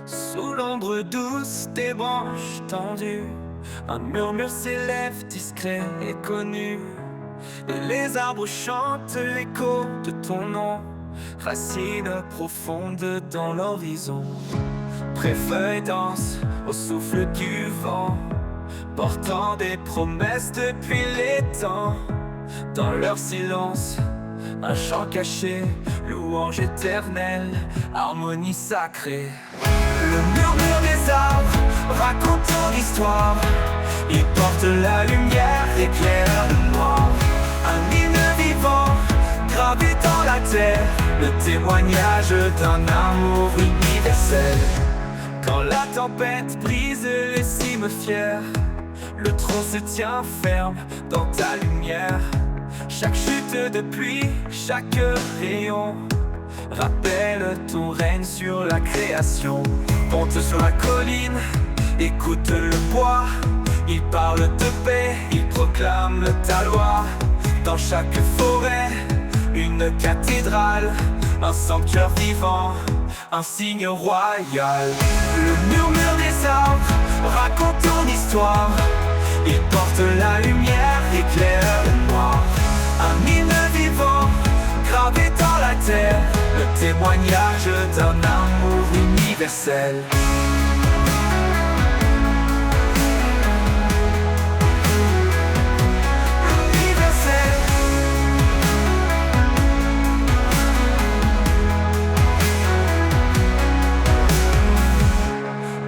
Sous l'ombre douce des branches tendues, un murmure s'élève discret et connu. Et les arbres chantent l'écho de ton nom, racines profondes dans l'horizon. Préfeuilles dansent au souffle du vent, portant des promesses depuis les temps. Dans leur silence, un chant caché, louange éternelle, harmonie sacrée. Le murmure des arbres raconte ton histoire. Il porte la lumière, éclaire le noir. Un hymne vivant, gravé dans la terre, le témoignage d'un amour universel. Quand la tempête brise les cimes fières, le tronc se tient ferme dans ta lumière. Chaque chute de pluie, chaque rayon rappelle ton règne sur la création. Monte sur la colline, écoute le bois. Il parle de paix, il proclame ta loi. Dans chaque forêt, une cathédrale, un sanctuaire vivant, un signe royal. Le murmure des arbres raconte ton histoire. Il porte la lumière, éclaire le noir. Un hymne vivant, gravé dans la terre, le témoignage d'un amour universel.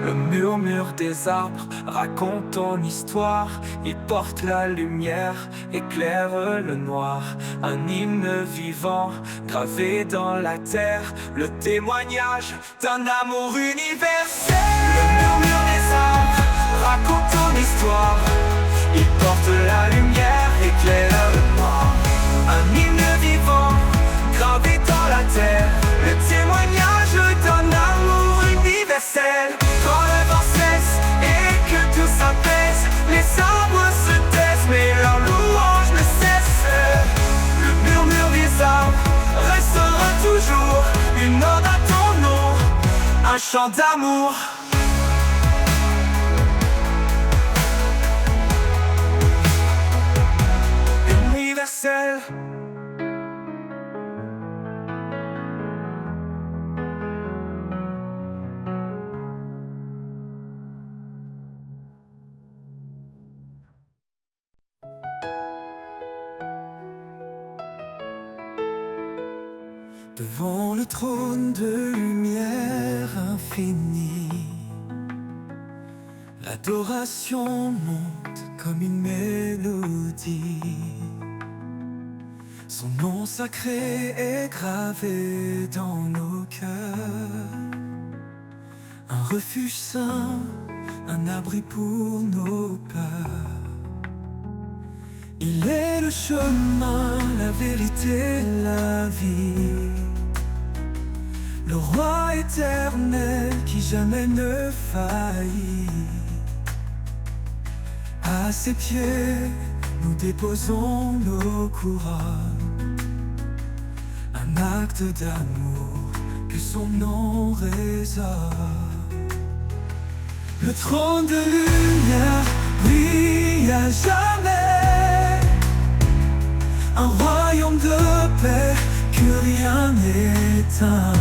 Le murmure des arbres raconte ton histoire. Il porte la lumière, éclaire le noir. Un hymne vivant, gravé dans la terre, le témoignage d'un amour universel. Le murmure des arbres raconte ton histoire. Il porte la lumière, éclaire le noir. Un hymne vivant, gravé dans la terre, le témoignage d'un amour universel. Quand le vent cesse et que tout s'apaise, les arbres se taisent mais leur louange ne cesse. Le murmure des arbres restera toujours une ode à ton nom, un chant d'amour. Universel. Devant le trône de lumière infinie, l'adoration monte comme une mélodie. Son nom sacré est gravé dans nos cœurs, un refuge saint, un abri pour nos peurs. Il est le chemin, la vérité, la vie, le roi éternel qui jamais ne faillit. À ses pieds, nous déposons nos couronnes, un acte d'amour que son nom résonne. Le trône de lumière brille à jamais, un royaume de paix que rien n'éteint.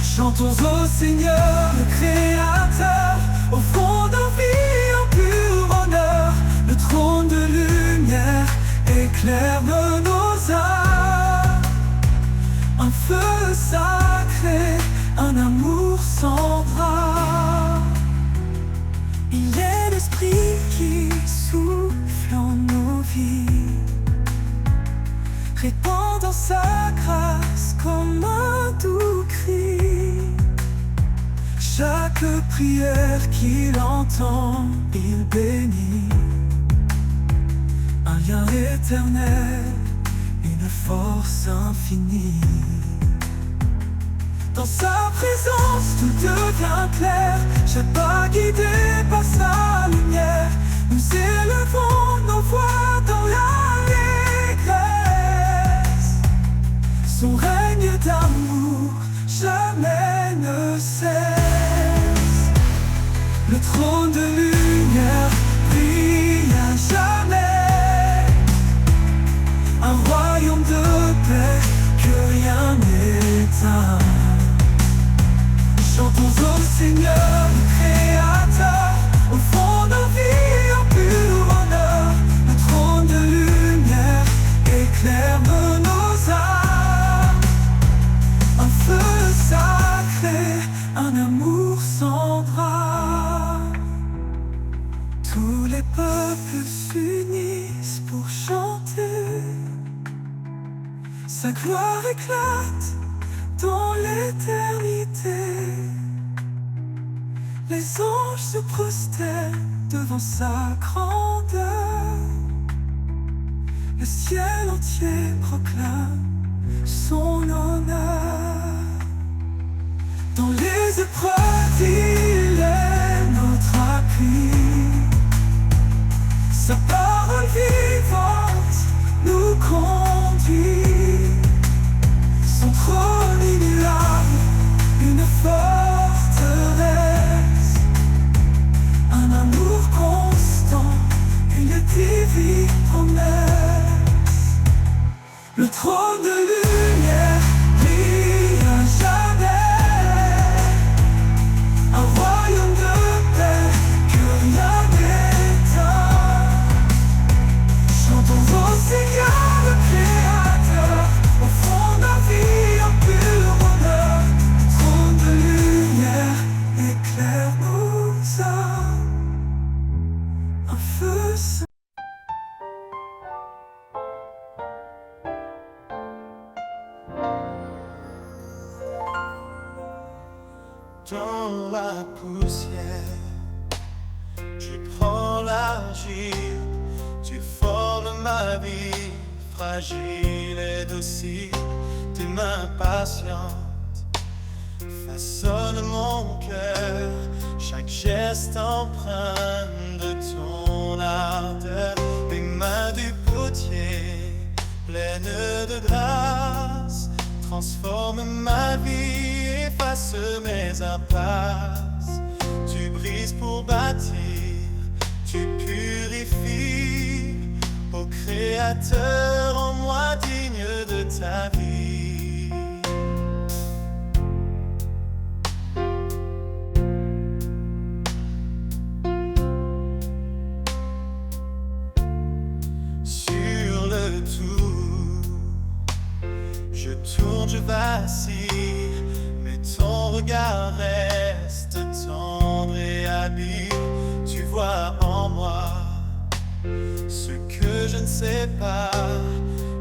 Chantons au Seigneur, le Créateur, offrons nos vies en pur honneur. Le trône de lumière éclaire nos âmes, un feu sacré, un amour sans bras. Il est l'esprit qui souffle en nos vies, répandant sa grâce comme un doux cri. Chaque prière qu'il entend, il bénit. Un lien éternel, une force infinie. Dans sa présence, tout devient clair. Chaque pas guidé par sa lumière. Nous élevons nos voix dans l'allégresse. Son règne d'amour jamais ne cesse. Sa gloire éclate dans l'éternité. Les anges se prosternent devant sa grandeur. Le ciel entier proclame son honneur. Dans les épreuves, il est notre appui. Sa parole vivante nous conduit. Son trône immuable, une forteresse. Un amour constant, une divine promesse. Le trône de lumière brille à jamais. Un royaume de paix que rien n'éteint. Chantons au Seigneur le Créateur, au fond de la vie un pur bonheur. Trône de lumière, éclaire nos âmes. Un feu saint. Dans la poussière, tu prends l'argile, tu formes ma vie, fragile et docile. Tes mains patientes façonnent mon cœur, chaque geste empreint de ton ardeur. Les mains du potier, pleines de grâce, transforment ma vie, efface mes impasses. Tu brises pour bâtir, tu purifies. Ô Créateur, en moi digne de ta vie. Sur le tour, je tourne, je vacille, mais ton regard reste tendre et habile. Tu vois en moi ce que je ne sais pas,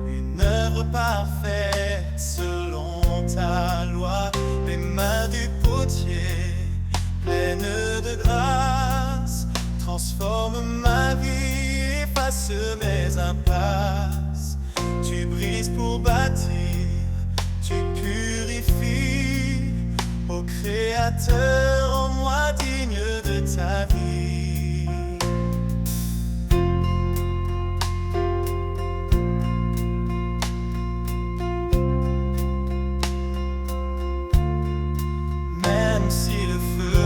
une œuvre parfaite selon ta loi. Les mains du potier, pleines de grâce, transforment ma vie, efface mes impasses. Tu brises pour bâtir, tu purifies. Ô Créateur, en moi digne de ta vie. Même si le feu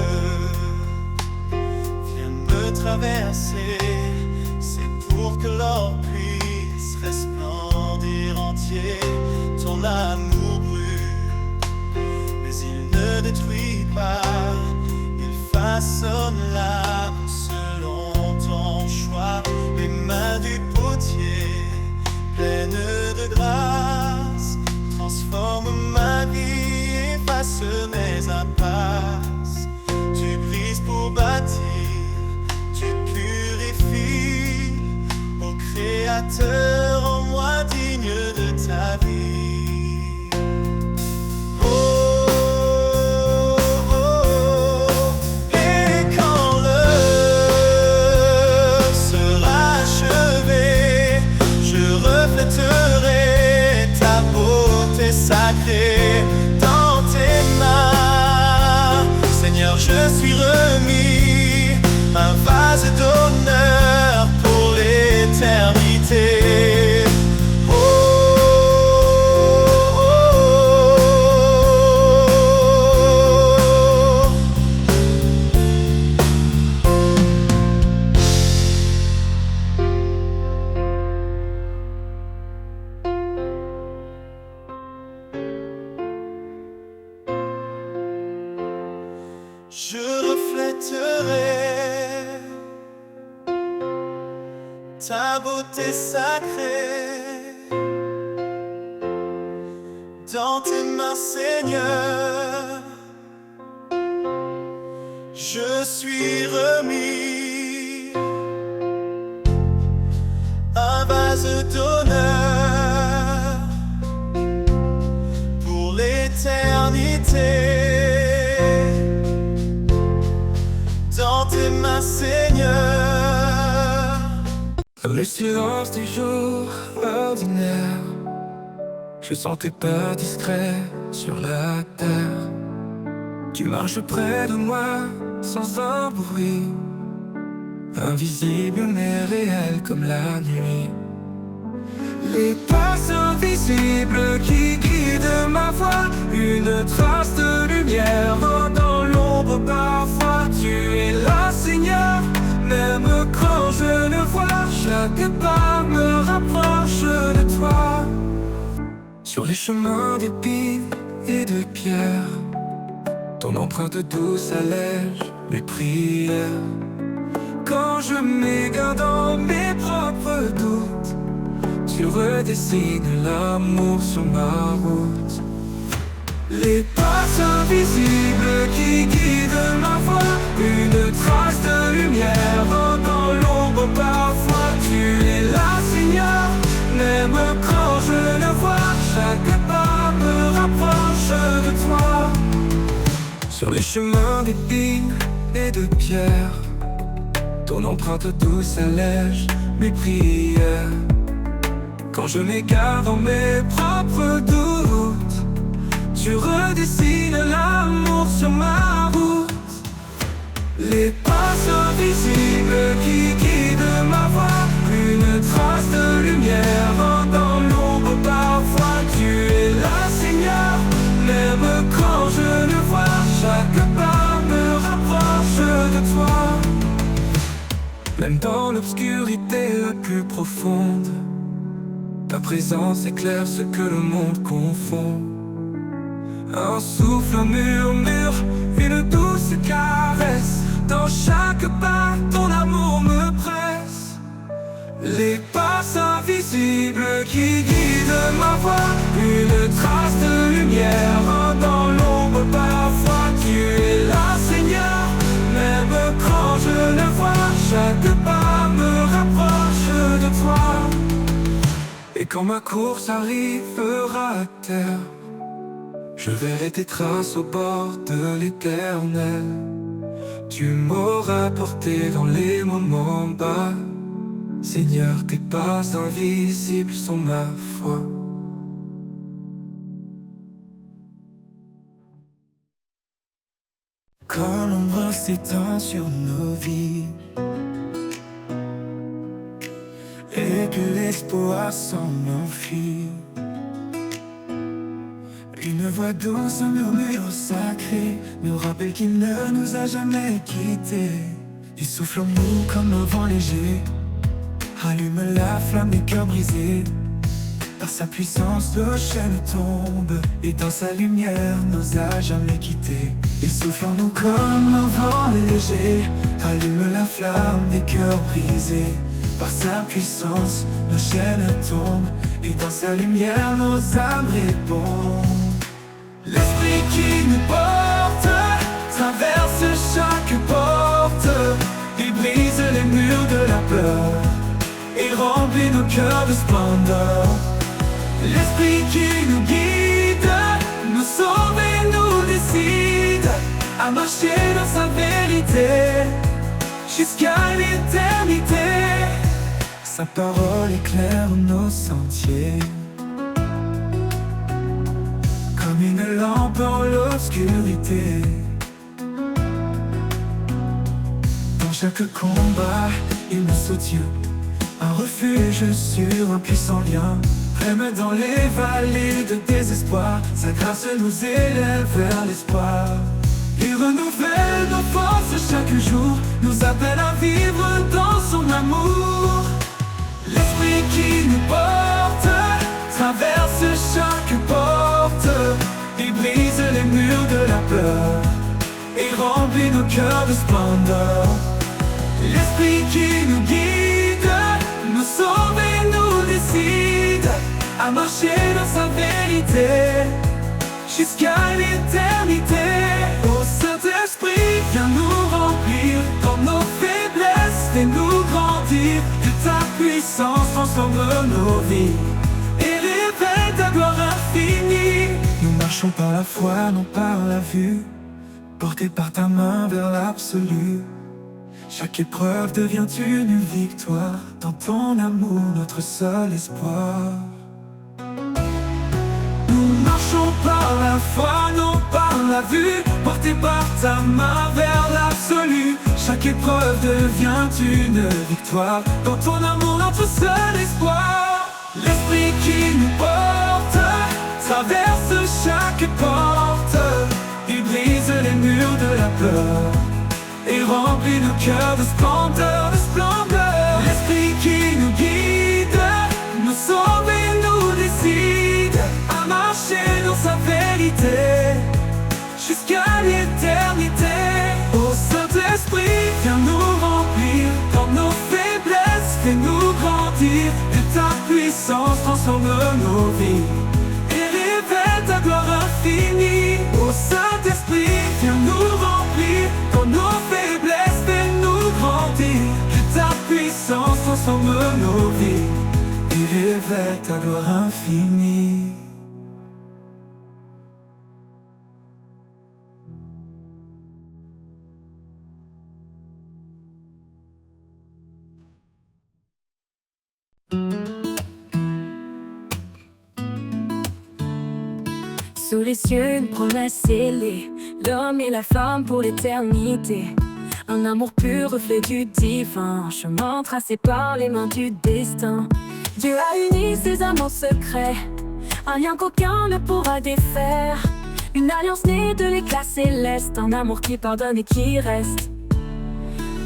vient me traverser, c'est pour que l'or puisse resplendir entier. Ton amour brûle, mais il ne détruit pas. Il façonne l'âme selon ton choix. Les mains du potier, pleines de grâce, transforment ma vie, efface mes impasses. Tu brises pour bâtir, tu purifies. Ô Créateur, en moi digne de ta vie. Sacré dans tes mains, Seigneur, je suis remis, un vase d'honneur pour l'éternité. Oh, oh, je reflèterai ta beauté sacrée dans tes mains, Seigneur. Je suis remis, un vase d'honneur le silence des jours ordinaires, je sens tes pas discrets sur la terre. Tu marches près de moi sans un bruit, invisible mais réel comme la nuit. Les pas invisibles qui guident ma voie, une trace de lumière dans l'ombre parfois. Tu es là, Seigneur, même quand je ne vois. Chaque pas me rapproche de toi. Sur les chemins d'épines et de pierres, ton empreinte douce allège mes prières. Quand je m'égare dans mes propres doutes, tu redessines l'amour sur ma route. Les pas invisibles qui guident ma voie, une trace de lumière dans l'ombre parfois. Tu es là, Seigneur, même quand je ne vois. Chaque pas me rapproche de toi. Sur les chemins d'épines et de pierres, ton empreinte douce allège mes prières. Quand je m'égare dans mes propres doutes, tu redessines l'amour sur ma route. Les pas invisibles qui guident ma voie, une trace de lumière dans l'ombre parfois. Tu es là, Seigneur, même quand je ne vois. Chaque pas me rapproche de toi. Même dans l'obscurité la plus profonde, ta présence éclaire ce que le monde confond. Un souffle, un murmure, une douce caresse. Dans chaque pas, ton amour me presse. Les pas invisibles qui guident ma voie, une trace de lumière dans l'ombre parfois. Tu es là, Seigneur, même quand je ne vois. Chaque pas me rapproche de toi. Et quand ma course arrivera à terre, je verrai tes traces au bord de l'Éternel. Tu m'auras porté dans les moments bas. Seigneur, tes pas invisibles sont ma foi. Quand l'ombre s'étend sur nos vies et que l'espoir s'en enfuit, une voix douce, un murmure sacré nous rappelle qu'il ne nous a jamais quittés. Il souffle en nous comme un vent léger, allume la flamme des cœurs brisés. Par sa puissance, nos chaînes tombent, et dans sa lumière, nous a jamais quittés. Il souffle en nous comme un vent léger, allume la flamme des cœurs brisés. Par sa puissance, nos chaînes tombent, et dans sa lumière, nos âmes répondent. L'esprit qui nous porte traverse chaque porte, il brise les murs de la peur et remplit nos cœurs de splendeur. L'esprit qui nous guide, nous sauve et nous décide à marcher dans sa vérité jusqu'à l'éternité. Sa parole éclaire nos sentiers comme une lampe dans l'obscurité. Dans chaque combat, il nous soutient, un refuge sur un puissant lien. Même dans les vallées de désespoir, sa grâce nous élève vers l'espoir. Il renouvelle nos forces chaque jour, nous appelle à vivre dans son amour. L'esprit qui nous porte traverse chaque porte, il brise les murs de la peur et remplit nos cœurs de splendeur. L'esprit qui nous guide, nous sauve et nous décide à marcher dans sa vérité jusqu'à l'éternité. Ô Saint-Esprit, viens nous remplir dans nos faiblesses, fais-nous grandir. Que ta puissance transforme nos vies et révèle ta gloire infinie. Nous marchons par la foi, non par la vue, portés par ta main vers l'absolu. Chaque épreuve devient une victoire. Dans ton amour, notre seul espoir. Nous marchons par la foi, non par la vue, portés par ta main vers l'absolu. Chaque épreuve devient une victoire. Dans ton amour, notre seul espoir. L'esprit qui nous porte traverse chaque porte. Il brise les murs de la peur et remplit nos cœurs de splendeur, de splendeur. L'esprit qui nous guide, nous sauve et nous décide à marcher dans sa vérité jusqu'à l'éternité. Ô Saint-Esprit, viens nous remplir. Dans nos faiblesses, fais-nous grandir. Que ta puissance transforme nos vies et révèle ta gloire infinie. Ô Saint-Esprit, viens nous remplir. Dans nos faiblesses, fais-nous grandir. Que ta puissance transforme nos vies et révèle ta gloire infinie. Sous les cieux, une promesse scellée, l'homme et la femme pour l'éternité. Un amour pur, reflet du divin, chemin tracé par les mains du destin. Dieu a uni ses amants secrets, un lien qu'aucun ne pourra défaire. Une alliance née de l'éclat céleste, un amour qui pardonne et qui reste.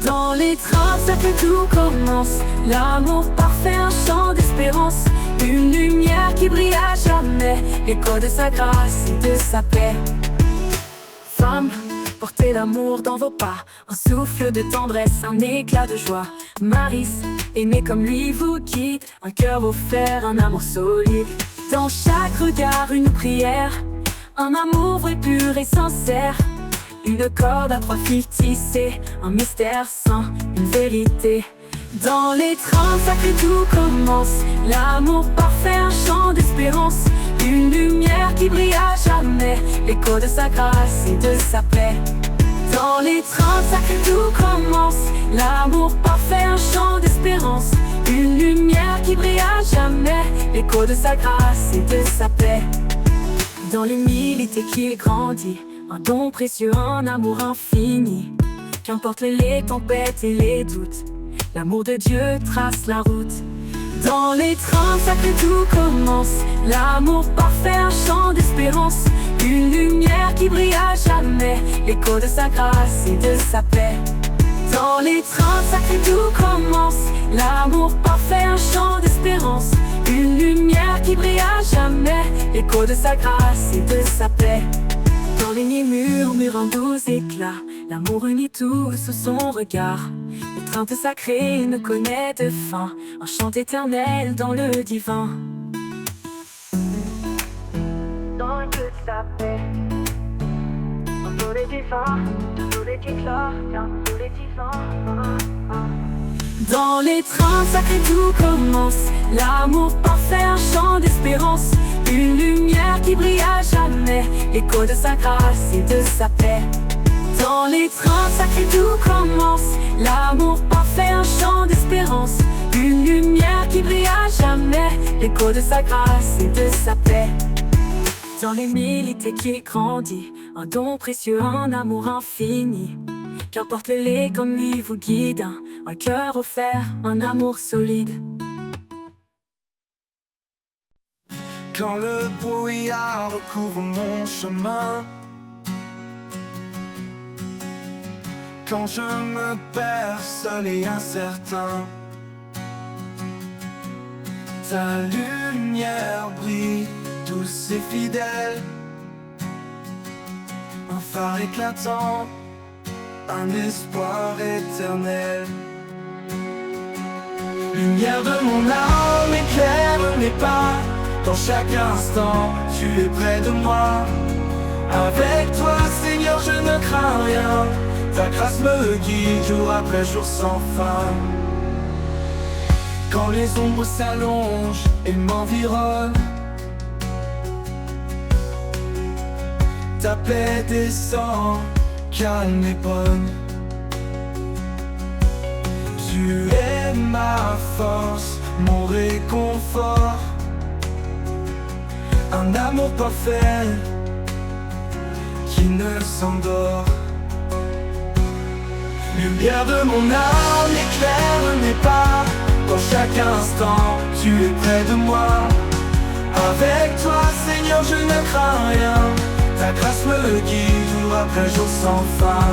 Dans l'étreinte, ça que tout commence, l'amour parfait, un chant d'espérance. Une lumière qui brille à jamais, l'écho de sa grâce et de sa paix. Femme, portez l'amour dans vos pas, un souffle de tendresse, un éclat de joie. Maris, aimez comme lui vous guide, un cœur offert, un amour solide. Dans chaque regard, une prière, un amour vrai, pur et sincère. Une corde à 3 fils tissée, un mystère saint, une vérité. Dans l'étreinte sacrée tout commence, l'amour parfait, un chant d'espérance. Une lumière qui brille à jamais, l'écho de sa grâce et de sa paix. Dans l'étreinte sacrée tout commence, l'amour parfait, un chant d'espérance. Une lumière qui brille à jamais, l'écho de sa grâce et de sa paix. Dans l'humilité qui grandit, un don précieux, un amour infini. Qu'importe les tempêtes et les doutes, l'amour de Dieu trace la route. Dans l'étreinte sacrée tout commence, l'amour parfait, un chant d'espérance. Une lumière qui brille à jamais, l'écho de sa grâce et de sa paix. Dans l'étreinte sacrée tout commence, l'amour parfait, un chant d'espérance. Une lumière qui brille à jamais, l'écho de sa grâce et de sa paix. Dans les nids murmure un doux éclat, l'amour unit tous sous son regard. L'étreinte sacrée ne connaît de fin, un chant éternel dans le divin. Dans le feu de sa paix, un soleil divin, un soleil qui éclate, un soleil divin. Dans l'étreinte sacrée tout commence, l'amour parfait, un chant d'espérance. Une lumière qui brille à jamais, l'écho de sa grâce et de sa paix. Dans l'étreinte sacrée tout commence, l'amour parfait, un chant d'espérance. Une lumière qui brille à jamais, l'écho de sa grâce et de sa paix. Dans l'humilité qui grandit, un don précieux, un amour infini. Qu'importe les comme lui vous guide, un cœur offert, un amour solide. Quand le brouillard recouvre mon chemin, quand je me perds seul et incertain, ta lumière brille, douce et fidèle. Un phare éclatant, un espoir éternel. Lumière de mon âme, éclaire mes pas. Dans chaque instant, tu es près de moi. Avec toi, Seigneur, je ne crains rien. Ta grâce me guide jour après jour sans fin. Quand les ombres s'allongent et m'environnent, ta paix descend, calme et bonne. Tu es ma force, mon réconfort. Un amour parfait qui ne s'endort. Lumière de mon âme, éclaire mes pas. Dans chaque instant, tu es près de moi. Avec toi, Seigneur, je ne crains rien. Ta grâce me guide jour après jour sans fin.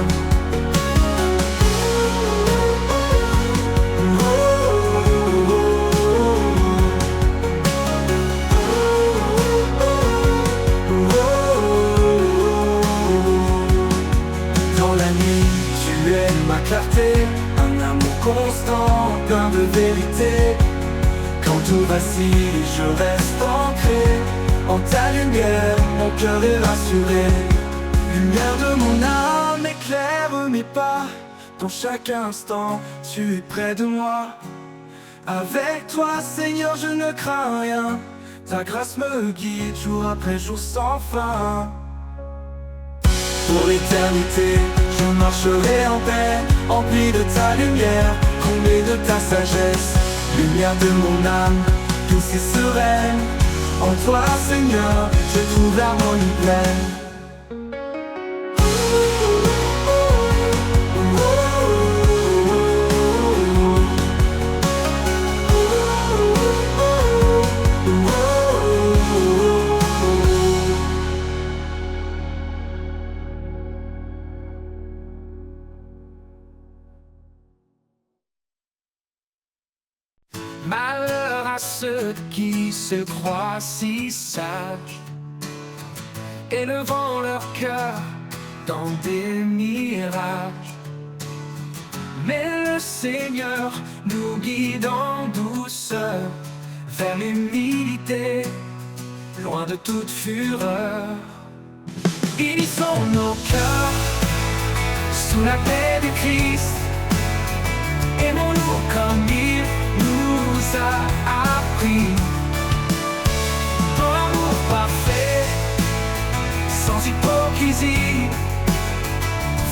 Dans la nuit, tu es ma clarté. Un amour constant, plein de vérité. Quand tout vacille, je reste ancré. En ta lumière, mon cœur est rassuré. Lumière de mon âme, éclaire mes pas. Dans chaque instant, tu es près de moi. Avec toi, Seigneur, je ne crains rien. Ta grâce me guide jour après jour sans fin. Pour l'éternité, je marcherai en paix, empli de ta lumière, comblé de ta sagesse. Lumière de mon âme, douce et sereine. En toi, Seigneur, je trouve l'harmonie pleine. Malheur à ceux qui se croient si sages, élevant leur cœur dans des mirages. Mais le Seigneur nous guide en douceur vers l'humilité, loin de toute fureur. Unissons nos cœurs sous la paix du Christ. Aimons-nous comme il nous a appris. Dans l'amour parfait, sans hypocrisie,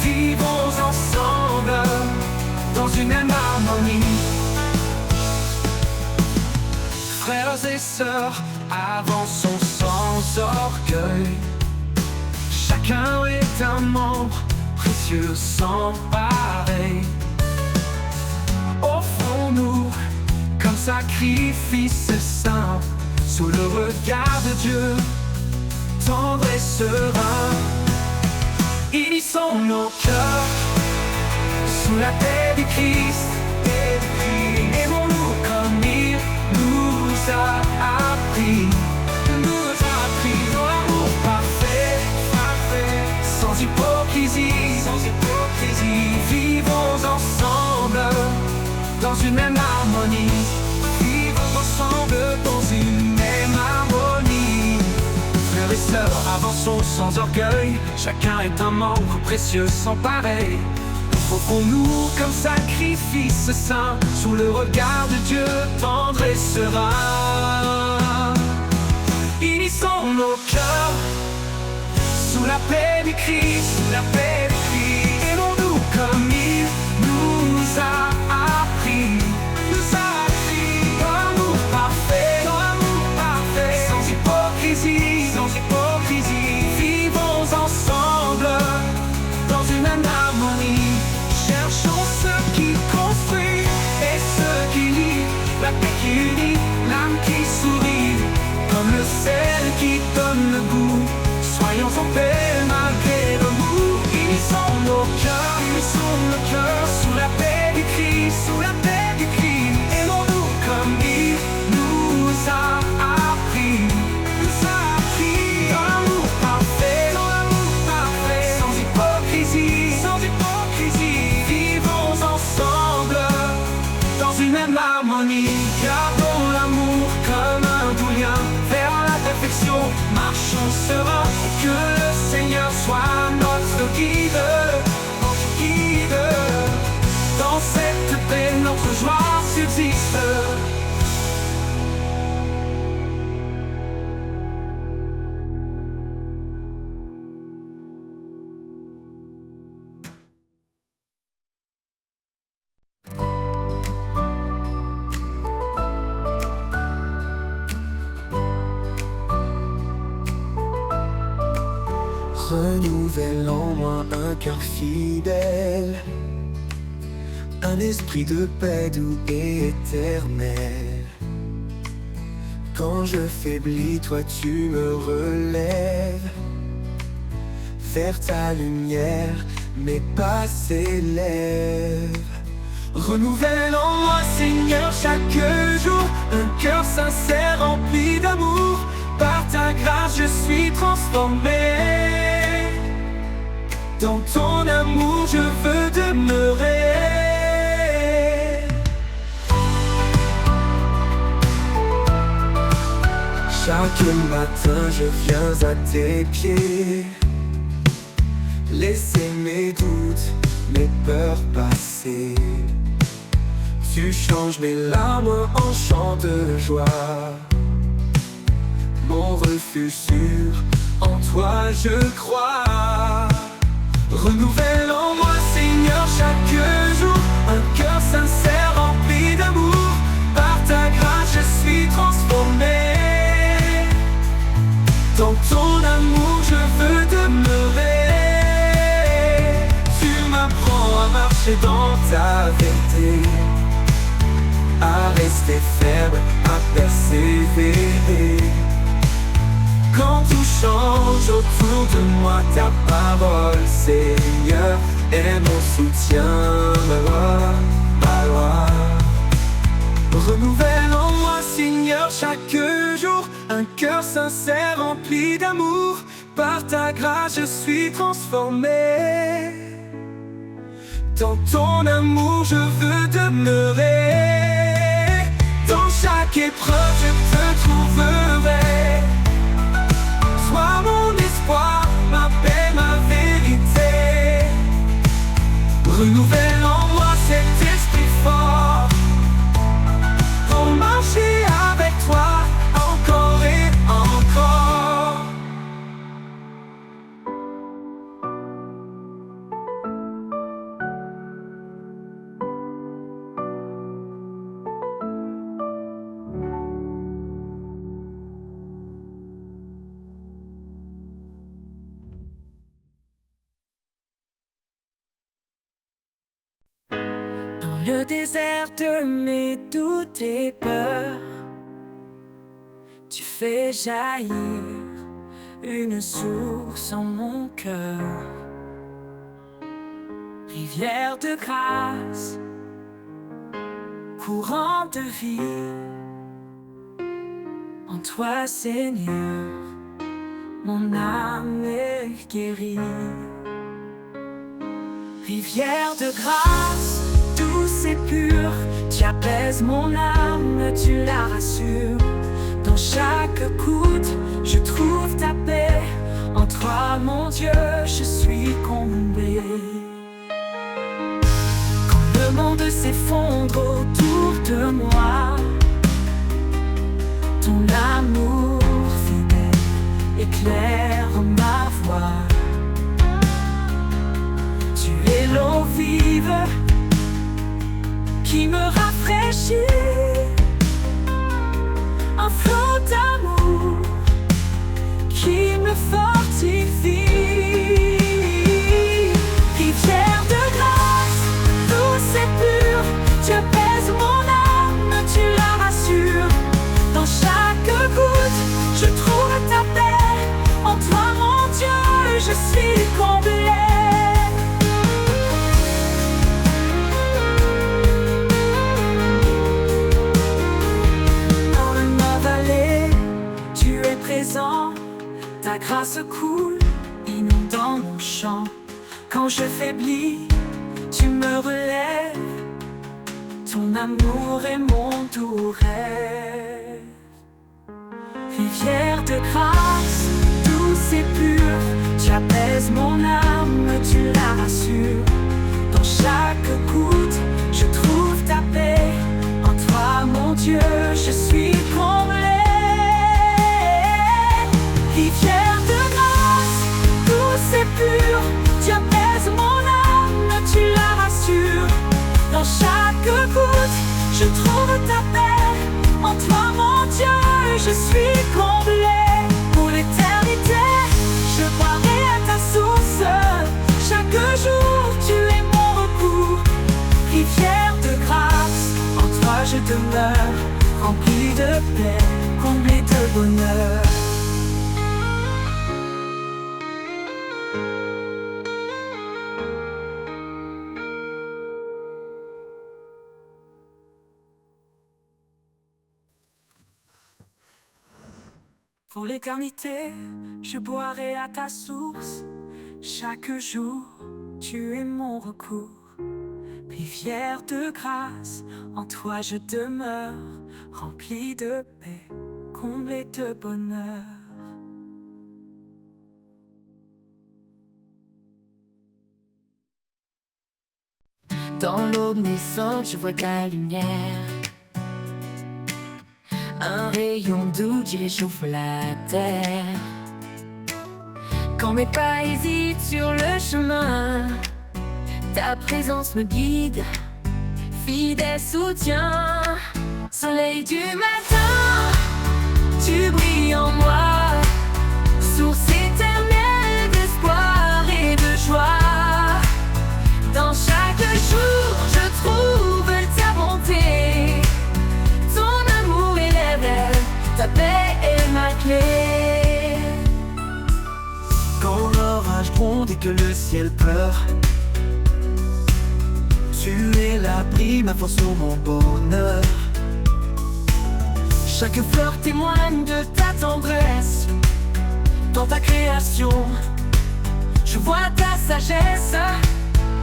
vivons ensemble dans une même harmonie. Frères et sœurs, avançons sans orgueil. Chacun est un membre précieux sans pareil. Offrons-nous comme sacrifice saint, sous le regard de Dieu, tendre et serein. Unissons nos cœurs sous la paix du Christ. Aimons-nous comme il nous a appris. Dans l'amour parfait, sans hypocrisie, vivons ensemble dans une même harmonie. Vivons ensemble dans une même harmonie. Frères et sœurs, avançons sans orgueil. Chacun est un membre précieux sans pareil. Offrons-nous comme sacrifice saint, sous le regard de Dieu, tendre et serein. Unissons nos cœurs sous la paix du Christ. Aimons-nous comme il nous a appris. Dans l'amour parfait, sans hypocrisie, vivons ensemble dans une même harmonie. Cherchons ce qui construit et ce qui lie, la paix qui unit, l'âme qui sourit, comme le sel qui donne le goût. Soyons en paix malgré le mou. Unissons nos cœurs sous la paix du Christ. Aimons-nous comme il nous a appris. Dans l'amour parfait, sans hypocrisie, vivons ensemble dans une même harmonie. Gardons l'amour comme un doux lien vers la perfection. Marchons sereins, que le Seigneur soit notre guide. Dans cette paix, notre joie subsiste. Renouvelle en moi un cœur fidèle, un esprit de paix doux et éternel. Quand je faiblis, toi tu me relèves. Vers ta lumière, mes pas s'élèvent. Renouvelle en moi, Seigneur, chaque jour un cœur sincère rempli d'amour. Par ta grâce, je suis transformé. Dans ton amour, je veux demeurer. Chaque matin, je viens à tes pieds. Laisser mes doutes, mes peurs passer. Tu changes mes larmes en chants de joie. Mon refuge sûr, en toi je crois. Renouvelle en moi, Seigneur, chaque jour un cœur sincère rempli d'amour. Par ta grâce, je suis transformé. Dans ton amour, je veux demeurer. À marcher dans ta vérité, à rester ferme, à persévérer. Quand tout change autour de moi, ta parole, Seigneur, est mon soutien, ma loi. Renouvelle en moi, Seigneur, chaque jour un cœur sincère rempli d'amour. Par ta grâce, je suis transformé. Dans ton amour, je veux demeurer. Dans chaque épreuve, je te trouverai. Sois mon espoir, ma paix, ma vérité. Renouvelle en moi cet esprit fort pour marcher avec toi encore et encore. Le désert de mes doutes et peurs, tu fais jaillir une source en mon cœur. Rivière de grâce, courant de vie, en toi, Seigneur, mon âme est guérie. Rivière de grâce, douce et pure, tu apaises mon âme, tu la rassures. Dans chaque goutte, je trouve ta paix. En toi, mon Dieu, je suis comblé. Quand le monde s'effondre autour de moi, ton amour fidèle éclaire ma voie. Tu es l'eau vive qui me rafraîchit, un flot d'amour qui me fortifie. Rivière de grâce, douce et pure, tu apaises mon âme, tu la rassures. Dans chaque goutte, je trouve ta paix. En toi, mon Dieu, je suis comblé. Ta grâce coule, inondant mon champ. Quand je faiblis, tu me relèves. Ton amour est mon doux rêve. Rivière de grâce, douce et pure, tu apaises mon âme, tu la rassures. Dans chaque goutte, je trouve ta paix. En toi, mon Dieu, je suis comblé. Rivière de grâce, douce et pure, tu apaises mon âme, tu la rassures. Dans chaque goutte, je trouve ta paix. En toi, mon Dieu, je suis comblé. Pour l'éternité, je boirai à ta rempli de paix, comblé de bonheur. Pour l'éternité, je boirai à ta source. Chaque jour, tu es mon recours. Rivière de grâce, en toi je demeure, rempli de paix, comblé de bonheur. Dans l'aube naissante, je vois ta lumière. Un rayon doux qui réchauffe la terre. Quand mes pas hésitent sur le chemin, ta présence me guide, fidèle soutien. Soleil du matin, tu brilles en moi, source éternelle d'espoir et de joie. Dans chaque jour, je trouve ta bonté. Ta paix est ma clé. Quand l'orage gronde et que le ciel pleure, tu es l'abri, ma force sur mon bonheur. Chaque fleur témoigne de ta tendresse. Dans ta création, je vois ta sagesse.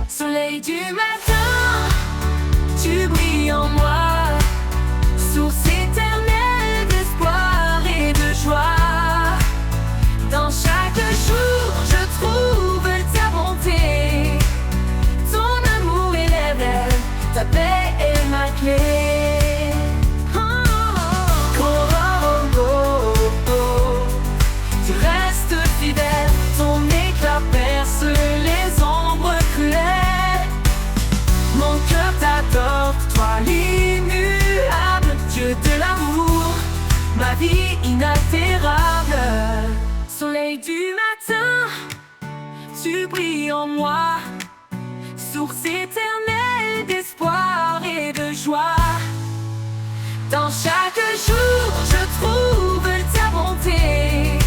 Soleil du matin, tu brilles en moi, source éternelle d'espoir et de joie. Dans chaque jour, je trouve ta bonté. Ton amour élève, ta paix est ma clé. Tu restes fidèle, ton éclat perce les ombres cruelles. Mon cœur t'adore, toi l'immuable, Dieu de l'amour, ma vie inaltérable. Soleil du matin, tu brilles en moi, source éternelle d'espoir et de joie. Dans chaque jour, je trouve ta bonté.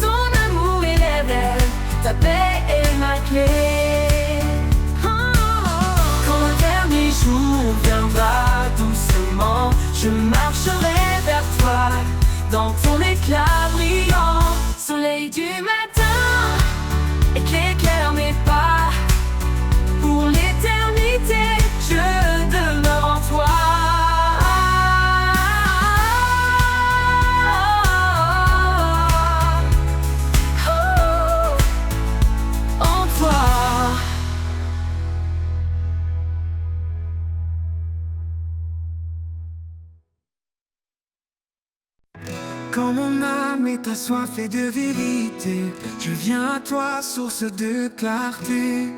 Ton amour élève, ta paix est ma clé. Quand le dernier jour viendra doucement, je marcherai vers toi dans ton éclat brillant. Soleil du matin, éclaire mes pas. Pour l'éternité, je demeure en toi. En toi. Quand mon âme est assoiffée de vérité, je viens à toi, source de clarté.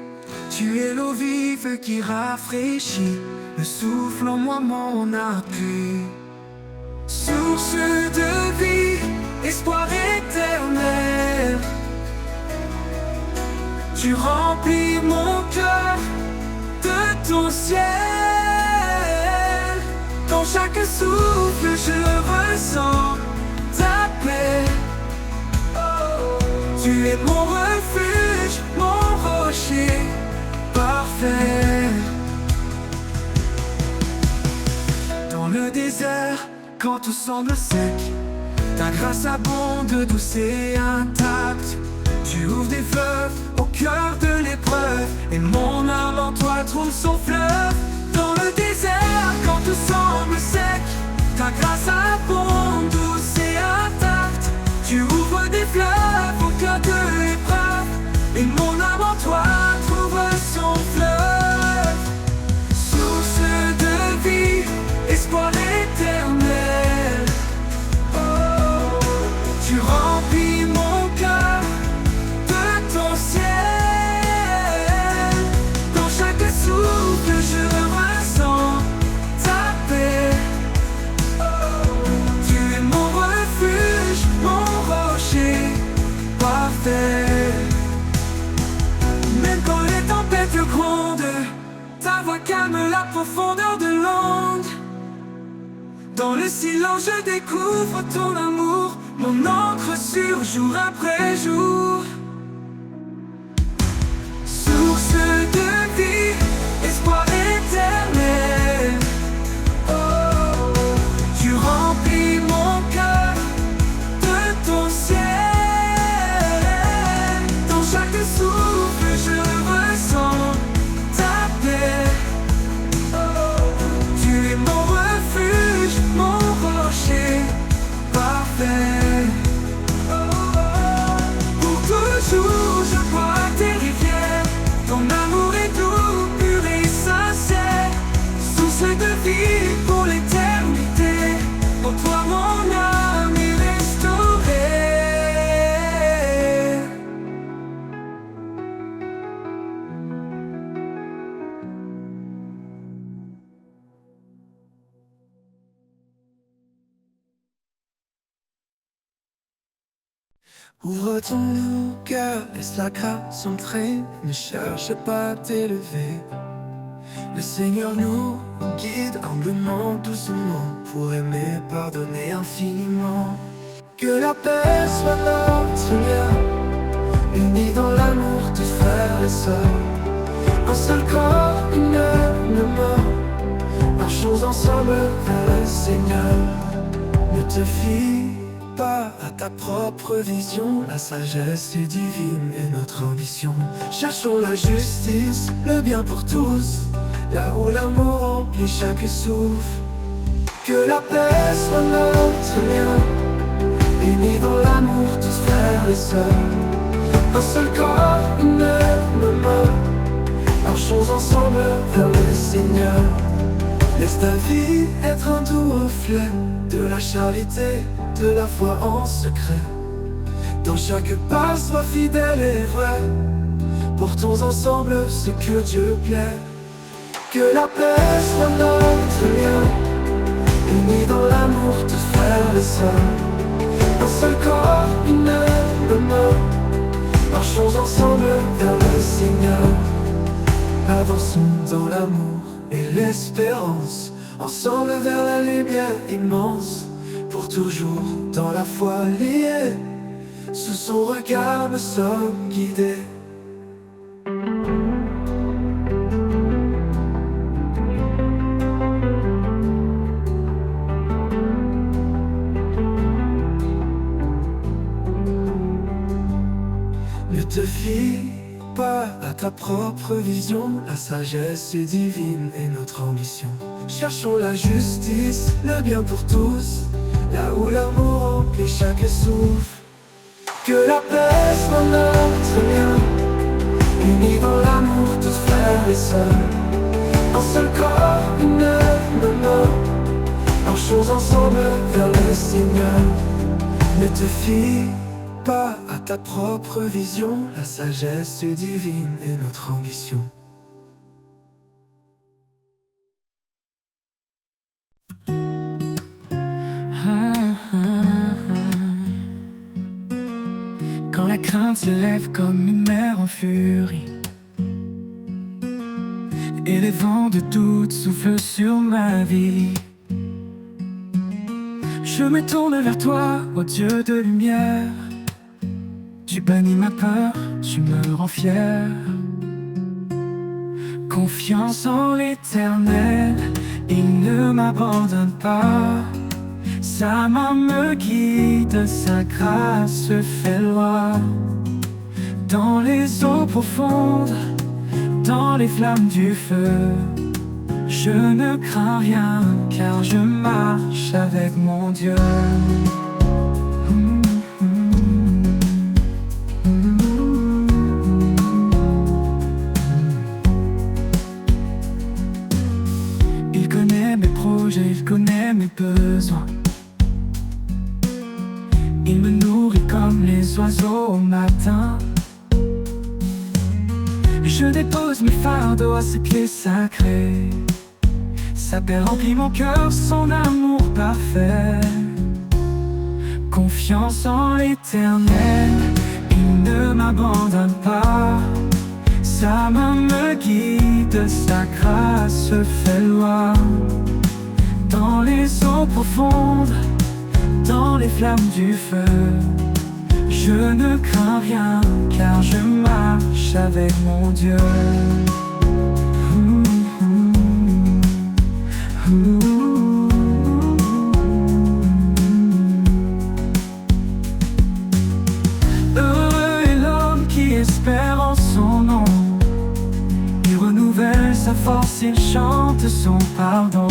Tu es l'eau vive qui rafraîchit, le souffle en moi mon appui. Source de vie, espoir éternel, tu remplis mon cœur de ton ciel. Dans chaque souffle je ressens ta paix. Tu es mon refuge, mon rocher parfait. Dans le désert, quand tout semble sec, ta grâce abonde, douce et intacte. Tu ouvres des fleuves au cœur de l'épreuve, et mon âme en toi trouve son fleuve. Dans le désert, quand tout semble sec, ta grâce abonde, douce et intacte. Tu ouvres des fleuves au cœur de l'épreuve, et mon âme en toi trouve son fleuve. Source de vie, espoir éternel, tu remplis mon cœur de ton ciel. Dans chaque souffle je ressens ta paix. Tu es mon refuge, mon rocher parfait. Même quand les tempêtes grondent, ta voix calme la profondeur de l'onde. Dans le silence je découvre ton amour, mon encre sur jour après jour. Source de vie, espoir éternel. Oh, tu remplis mon cœur de ton ciel. Dans chaque souffle je ressens ta paix. Tu es mon refuge, mon rocher parfait. Pour toujours je bois tes rivières. Ton amour est doux, pur et sincère. Source de vie pour l'éternité. Pour toi mon âme est restaurée. Ouvre ton cœur, laisse la grâce entrer. Ne cherche pas à t'élever. Le Seigneur nous guide humblement, doucement, pour aimer, pardonner infiniment. Que la paix soit notre lien, unis dans l'amour, tous frères et sœurs. Un seul corps, une même mort, marchons ensemble vers le Seigneur. Ne te fie pas à ta propre vision, la sagesse est divine et notre ambition. Cherchons la justice, le bien pour tous, là où l'amour remplit chaque souffle. Que la paix soit notre lien, unis dans l'amour, tous frères et sœurs. Un seul corps, une même mort, marchons ensemble vers le Seigneur. Laisse ta vie être un doux reflet de la charité, de la foi en secret. Dans chaque pas, sois fidèle et vrai. Portons ensemble ce que Dieu plaît. Que la paix soit notre lien, unis dans l'amour, tous frères et sœurs. Un seul corps, une même mort, marchons ensemble vers le Seigneur. Avançons dans l'amour et l'espérance, ensemble vers la lumière immense. Pour toujours dans la foi liée, sous son regard nous sommes guidés. Ne te fie pas à ta propre vision, la sagesse est divine et notre ambition. Cherchons la justice, le bien pour tous, là où l'amour remplit chaque souffle. Que la paix soit notre lien, unis dans l'amour, tous frères et sœurs. Un seul corps, une même mort, marchons ensemble vers le Seigneur. Ne te fie pas à ta propre vision, la sagesse est divine et notre ambition. Quand la crainte se lève comme une mer en furie, et les vents de doute soufflent sur ma vie, je me tourne vers toi, ô Dieu de lumière. Tu bannis ma peur, tu me rends fier. Confiance en l'Éternel, il ne m'abandonne pas. Sa main me guide, sa grâce fait loi. Dans les eaux profondes, dans les flammes du feu, je ne crains rien, car je marche avec mon Dieu. Il connaît mes projets, il connaît mes besoins. Il me nourrit comme les oiseaux au matin. Je dépose mes fardeaux à ses pieds sacrés. Sa paix remplit mon cœur, son amour parfait. Confiance en l'Éternel, il ne m'abandonne pas. Sa main me guide, sa grâce fait loi. Dans les eaux profondes, dans les flammes du feu, je ne crains rien, car je marche avec mon Dieu. Heureux est l'homme qui espère en son nom. Il renouvelle sa force, il chante son pardon.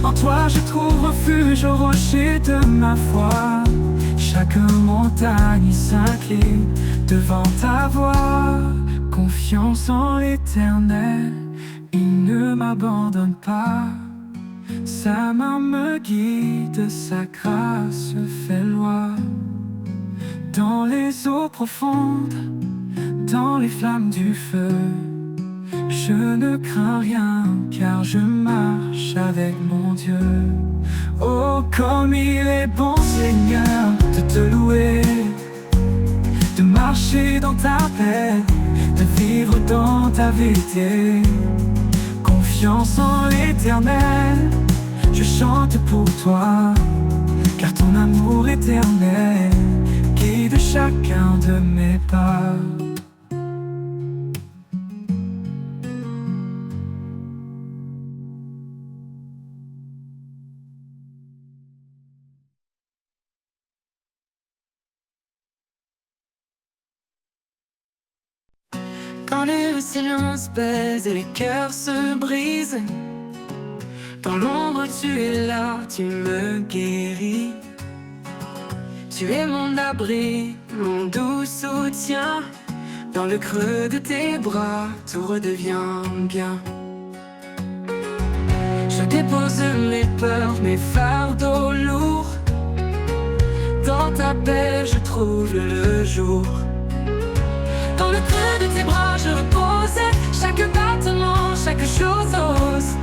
En toi je trouve refuge au rocher de ma foi. Chaque montagne s'incline devant ta voix. Confiance en l'Éternel, il ne m'abandonne pas. Sa main me guide, sa grâce fait loi. Dans les eaux profondes, dans les flammes du feu, je ne crains rien, car je marche avec mon Dieu. Oh, comme il est bon, Seigneur, de te louer, de marcher dans ta paix, de vivre dans ta vérité. Confiance en l'Éternel, je chante pour toi, car ton amour éternel guide chacun de mes pas. Quand les silences pèsent et les cœurs se brisent, dans l'ombre tu es là, tu me guéris. Tu es mon abri, mon doux soutien. Dans le creux de tes bras, tout redevient bien. Je dépose mes peurs, mes fardeaux lourds. Dans ta paix je trouve le jour. Dans le creux de tes bras je repose. Chaque battement, chaque chose ose.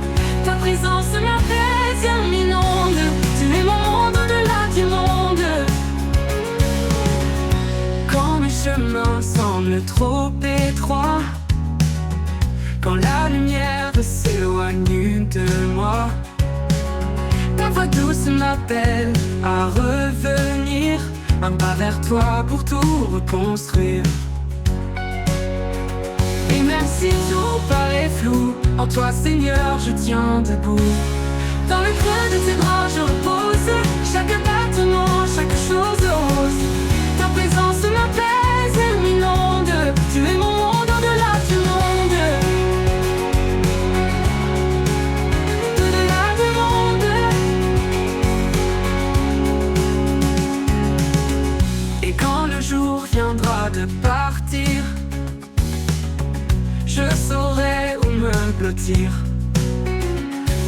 Ta présence m'apaise et m'inonde. Tu es mon monde au-delà du monde. Quand mes chemins semblent trop étroits, quand la lumière s'éloigne de moi, ta voix douce m'appelle à revenir. Un pas vers toi pour tout reconstruire. Et même si tout paraît flou, en toi Seigneur je tiens debout. Dans le creux de tes bras je repose. Chaque battement, chaque chose ose. Ta présence m'apaise et m'inonde. Tu es mon monde au-delà du monde. Au-delà du monde. Et quand le jour viendra de partir, je saurai où me blottir.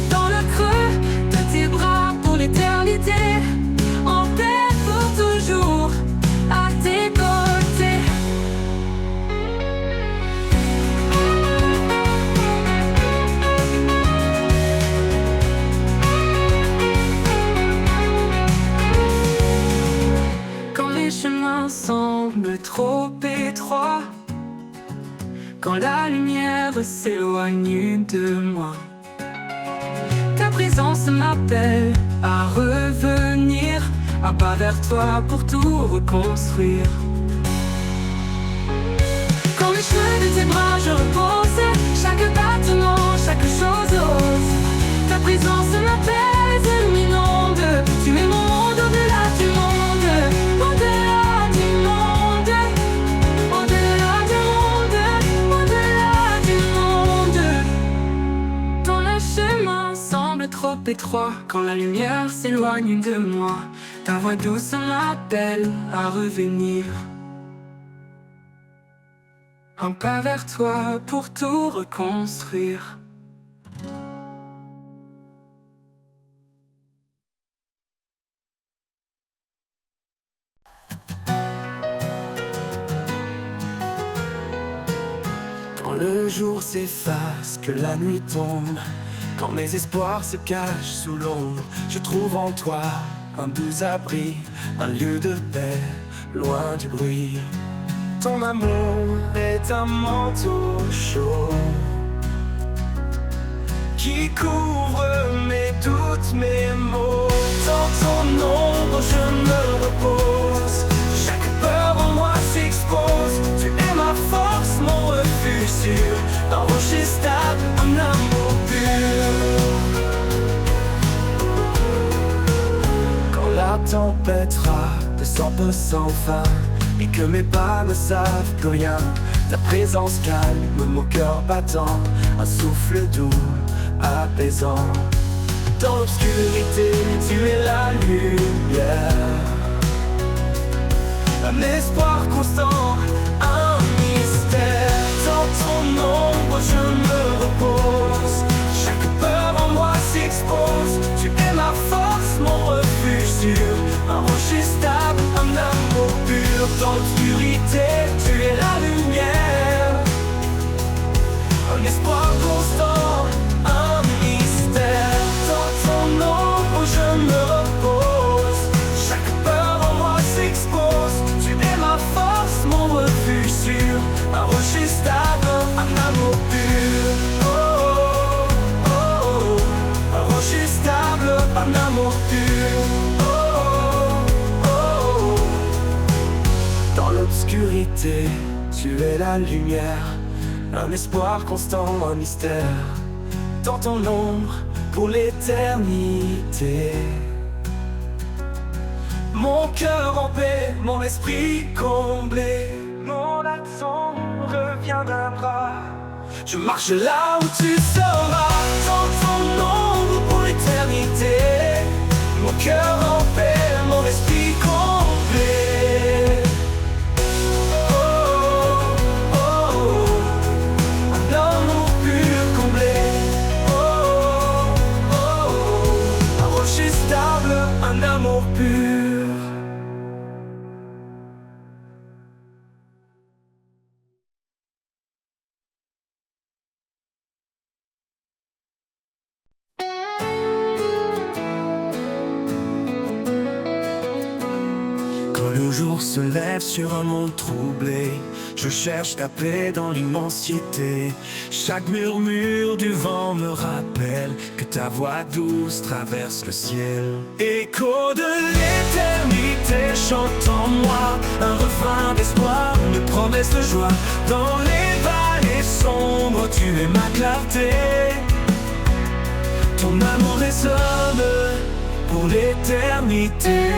Dans le creux de tes bras pour l'éternité, en paix pour toujours, à tes côtés. Quand les chemins semblent trop étroits, quand la lumière s'éloigne de moi, ta présence m'appelle à revenir. Un pas vers toi pour tout reconstruire. Quand le chemin de tes bras je repose. Chaque battement, chaque chose ose. Ta présence m'apaise et m'inonde. Tu es mon monde au-delà du monde. Au-delà du monde. Au-delà du monde. Au-delà du monde. Quand le chemin semble trop étroit, quand la lumière s'éloigne de moi, ta voix douce m'appelle à revenir. Un pas vers toi pour tout reconstruire. Quand le jour s'efface, que la nuit tombe, quand mes espoirs se cachent sous l'ombre, je trouve en toi un doux abri, un lieu de paix, loin du bruit. Ton amour est un manteau chaud qui couvre mes doutes, mes maux. Dans ton ombre je me repose, chaque peur en moi s'expose. Tu es ma force, mon refuge sûr, un rocher stable, un amour pur. Quand la tempête descend peu sans fin et que mes pas ne savent plus rien, ta présence calme mon cœur battant, un souffle doux, apaisant. Dans l'obscurité, tu es la lumière, un espoir constant, un mystère. Dans ton ombre je me repose, chaque peur en moi s'expose. Tu es ma force, mon refuge sûr, un rocher stable, un amour pur. Dans l'obscurité, tu es la lumière, un espoir constant, un mystère. Dans ton ombre je me repose, chaque peur en moi s'expose. Tu es ma force, mon refuge sûr, un rocher stable, un amour pur. Oh, oh, oh, oh. Un rocher stable, un amour pur. Oh, oh, oh. Dans l'obscurité, tu es la lumière, un espoir constant, un mystère. Dans ton ombre, pour l'éternité. Mon cœur en paix, mon esprit comblé, mon accent reviendra. Je marche là où tu seras, dans ton ombre pour l'éternité. Mon cœur en paix, mon esprit comblé. Oh, oh, oh. Un amour pur comblé. Oh, oh, oh. Un rocher stable, un amour pur. Quand le jour se lève sur un monde troublé, je cherche ta paix dans l'immensité. Chaque murmure du vent me rappelle que ta voix douce traverse le ciel. Écho de l'éternité chante en moi, un refrain d'espoir, une promesse de joie. Dans les vallées sombres, tu es ma clarté. Ton amour résonne pour l'éternité.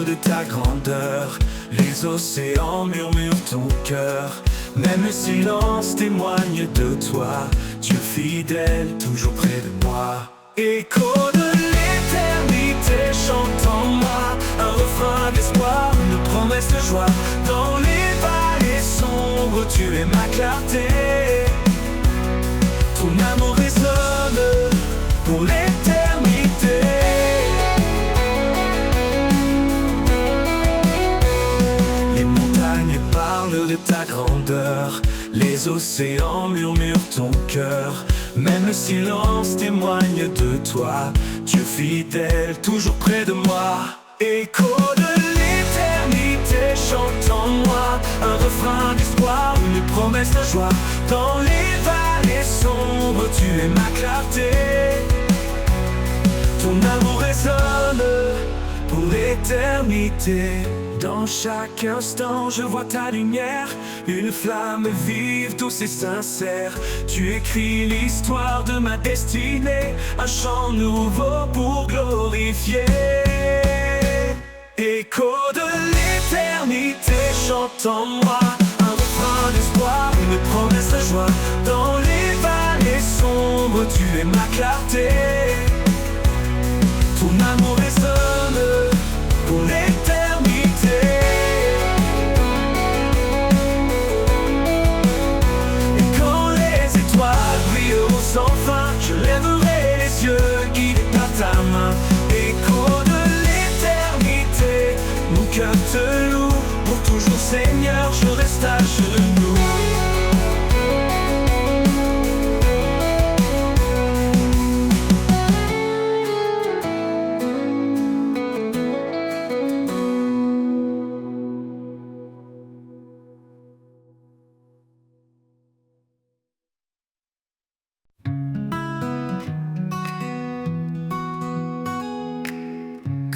De ta grandeur, les océans murmurent ton cœur. Même le silence témoigne de toi, Dieu fidèle, toujours près de moi. Écho de l'éternité chante en moi, un refrain d'espoir, une promesse de joie. Dans les vallées sombres, tu es ma clarté. Ton amour résonne pour l'éternité. De ta grandeur, les océans murmurent ton cœur. Même le silence témoigne de toi, Dieu fidèle, toujours près de moi. Écho de l'éternité chante en moi, un refrain d'espoir, une promesse de joie. Dans les vallées sombres, tu es ma clarté. Ton amour résonne pour l'éternité. Dans chaque instant je vois ta lumière, une flamme vive, douce et sincère. Tu écris l'histoire de ma destinée, un chant nouveau pour glorifier. Écho de l'éternité chante en moi, un refrain d'espoir, une promesse de joie. Dans les vallées sombres, tu es ma clarté. Ton amour résonne pour l'éternité. Sans fin, je lèverai les yeux, guidé par ta main. Écho de l'éternité, mon cœur te loue. Pour toujours Seigneur, je reste à genoux.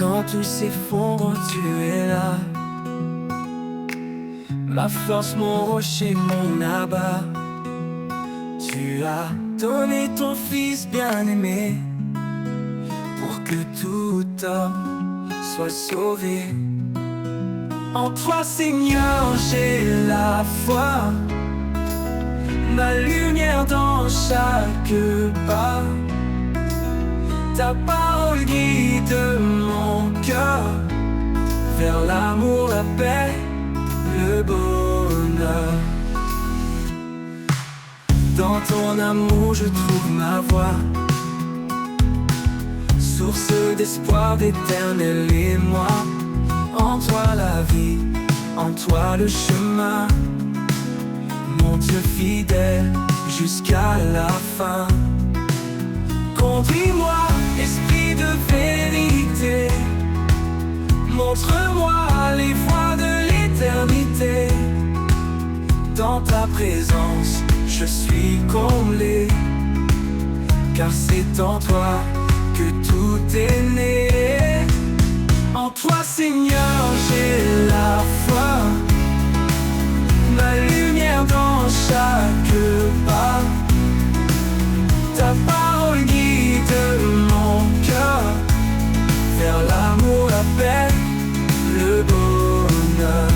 Quand tout s'effondre, tu es là. Ma force, mon rocher, mon abat. Tu as donné ton fils bien-aimé pour que tout homme soit sauvé. En toi, Seigneur, j'ai la foi, ma lumière dans chaque pas. Ta parole guide mon cœur vers l'amour, la paix, le bonheur. Dans ton amour je trouve ma voie, source d'espoir, d'éternel émoi. En toi la vie, en toi le chemin, mon Dieu fidèle jusqu'à la fin. Conduis-moi, esprit de vérité, montre-moi les voies de l'éternité. Dans ta présence, je suis comblé, car c'est en toi que tout est né. En toi, Seigneur, j'ai la foi, ma lumière dans chaque pas. Ta parole guide mon cœur vers l'amour, la paix, le bonheur.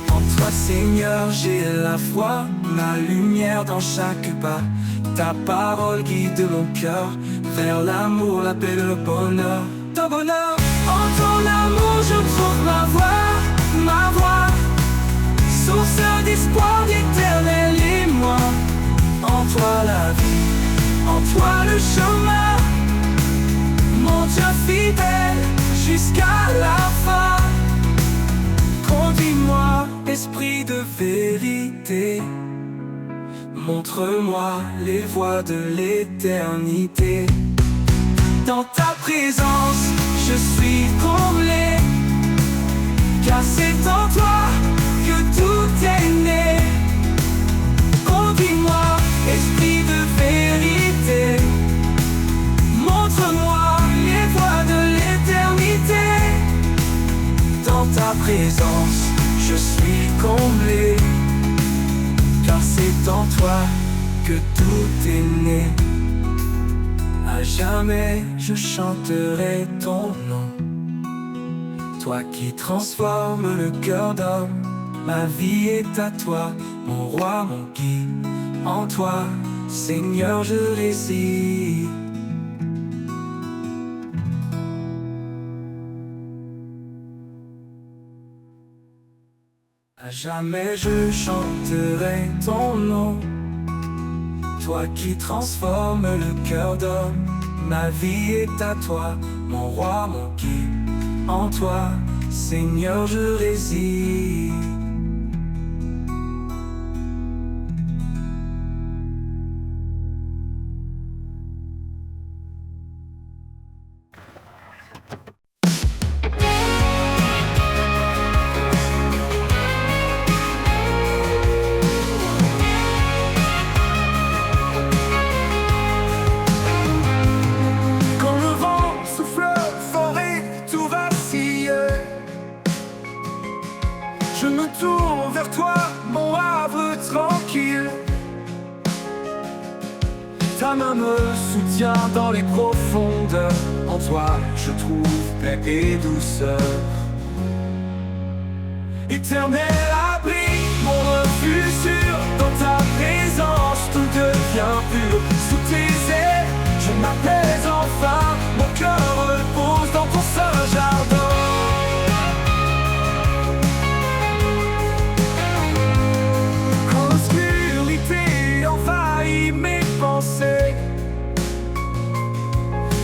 En toi, Seigneur, j'ai la foi, ma lumière dans chaque pas. Ta parole guide mon cœur vers l'amour, la paix, le bonheur. Ton bonheur, en ton amour je trouve ma voix, source d'espoir, d'éternel émoi. En toi la vie, en toi le chemin, mon Dieu fidèle jusqu'à la fin. Conduis-moi, esprit de vérité, montre-moi les voies de l'éternité. Dans ta présence, je suis comblé, car c'est en toi que tout est né. Conduis-moi, esprit de vérité, montre-moi les voies de l'éternité. Dans ta présence, je suis comblé, car c'est en toi que tout est né. À jamais je chanterai ton nom, toi qui transformes le cœur d'homme. Ma vie est à toi, mon roi, mon guide. En toi, Seigneur, je réside. À jamais je chanterai ton nom, toi qui transformes le cœur d'homme. Ma vie est à toi, mon roi, mon guide. En toi, Seigneur, je réside. Je me tourne vers toi, mon havre tranquille. Ta main me soutient dans les profondeurs. En toi, je trouve paix et douceur. Éternel abri, mon refuge sûr. Dans ta présence, tout devient pur. Sous tes ailes, je m'apaise enfin. Mon cœur repose dans ton saint jardin.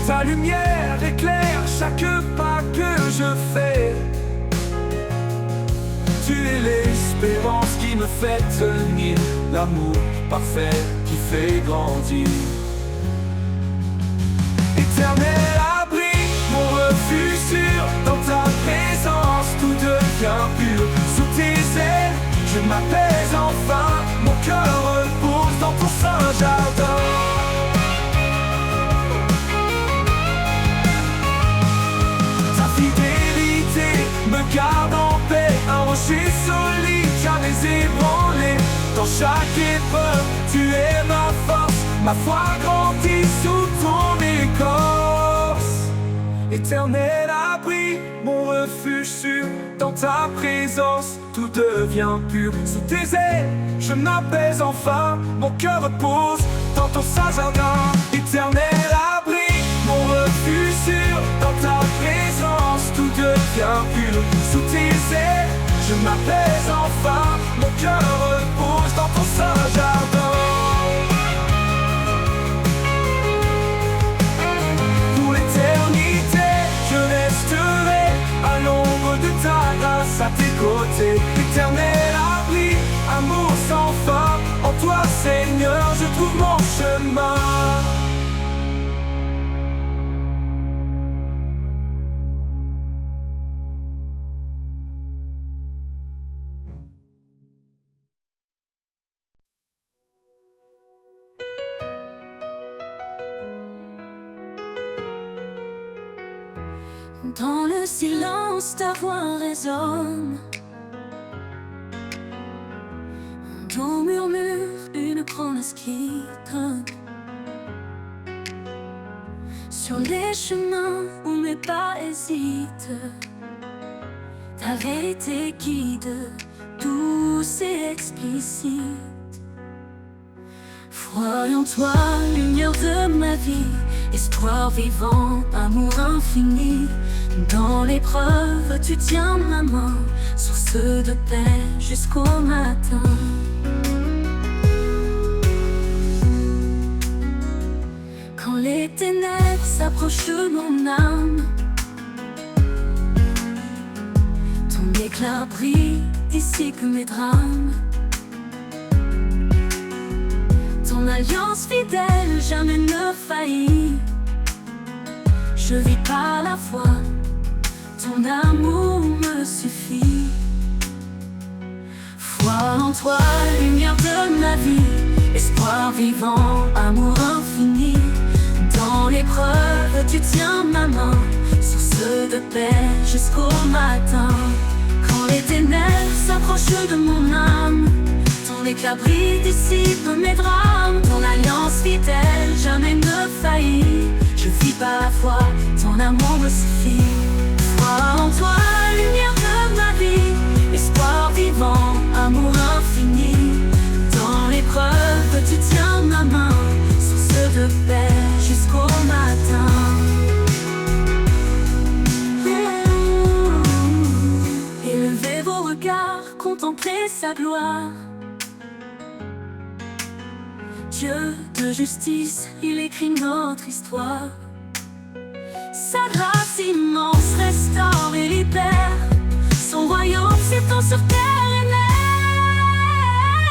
Ta lumière éclaire chaque pas que je fais. Tu es l'espérance qui me fait tenir, l'amour parfait qui fait grandir. Éternel abri, mon refuge sûr. Dans ta présence, tout devient pur. Sous tes ailes, je m'apaise enfin. Mon cœur repose dans ton saint jardin. chaque épreuve, tu es ma force. Ma foi grandit sous ton écorce. Éternel abri, mon refuge sûr, dans ta présence, tout devient pur. Sous tes ailes, je m'apaise enfin, mon cœur repose dans ton saint jardin. Éternel abri, mon refuge sûr, dans ta présence, tout devient pur. Sous tes ailes, je m'apaise enfin, mon cœur repose dans ton saint jardin. Pour l'éternité, je resterai à l'ombre de ta grâce, à tes côtés. Éternel abri, amour sans fin, en toi Seigneur, je trouve mon chemin. Dans le silence, ta voix résonne. Ton murmure, une promesse qui donne. Sur les chemins où mes pas hésitent, ta vérité guide, douce et explicite. Foi en toi, lumière de ma vie, espoir vivant, amour infini. Dans l'épreuve, tu tiens ma main, source de paix jusqu'au matin. Quand les ténèbres s'approchent de mon âme, ton éclat brille, dissipe mes drames. Ton alliance fidèle jamais ne faillit. Je vis par la foi, ton amour me suffit. Foi en toi, lumière de ma vie, espoir vivant, amour infini. Dans l'épreuve, tu tiens ma main, source de paix jusqu'au matin. Quand les ténèbres s'approchent de mon âme, ton éclat brille, dissipe mes drames. Ton alliance fidèle jamais ne faillit. Je vis par la foi, ton amour me suffit. Foi en toi, lumière de ma vie, espoir vivant, amour infini. Dans l'épreuve, tu tiens ma main, source de paix jusqu'au matin. Élevez vos regards, contemplez sa gloire. Dieu de justice, il écrit notre histoire. Sa grâce immense restaure et libère. Son royaume s'étend sur terre et mer.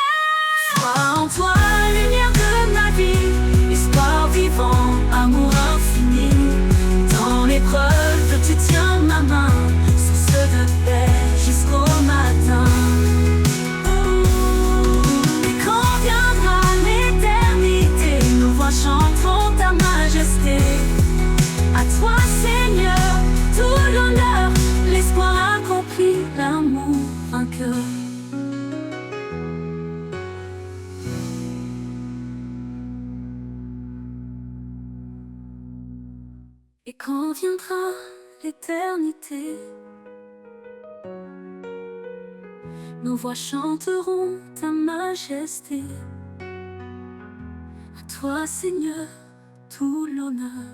Foi en toi, lumière de ma vie, espoir vivant, amour infini. Dans l'épreuve, tu tiens ma main, source de paix jusqu'au matin. Et quand viendra l'éternité, nos voix chanteront ta majesté. À toi Seigneur, tout l'honneur, l'espoir accompli, l'amour vainqueur. Et quand viendra l'éternité, nos voix chanteront ta majesté. À toi Seigneur, tout l'honneur,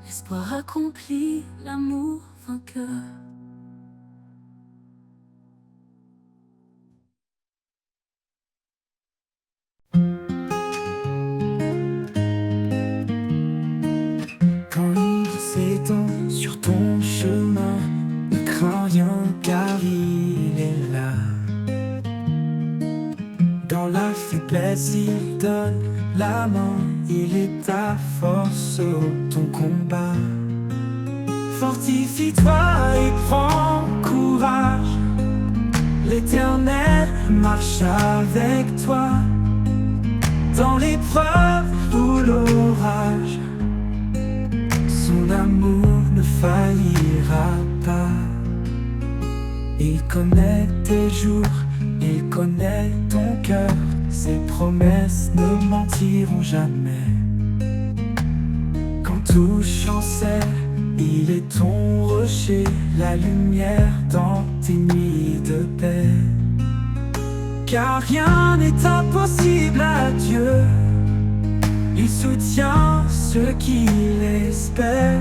l'espoir accompli, l'amour vainqueur. Quand il s'étend sur ton chemin, ne crains rien car il est là. Dans la faiblesse, il donne la main, il est ta force au ton combat. Fortifie-toi et prends courage, l'Éternel marche avec toi. Dans l'épreuve ou l'orage, son amour ne faillira pas. Il connaît tes jours, il connaît ton cœur, ses promesses ne mentiront jamais. Quand tout chancelle, il est ton rocher, la lumière dans tes nuits de paix. Car rien n'est impossible à Dieu, il soutient ceux qui l'espèrent.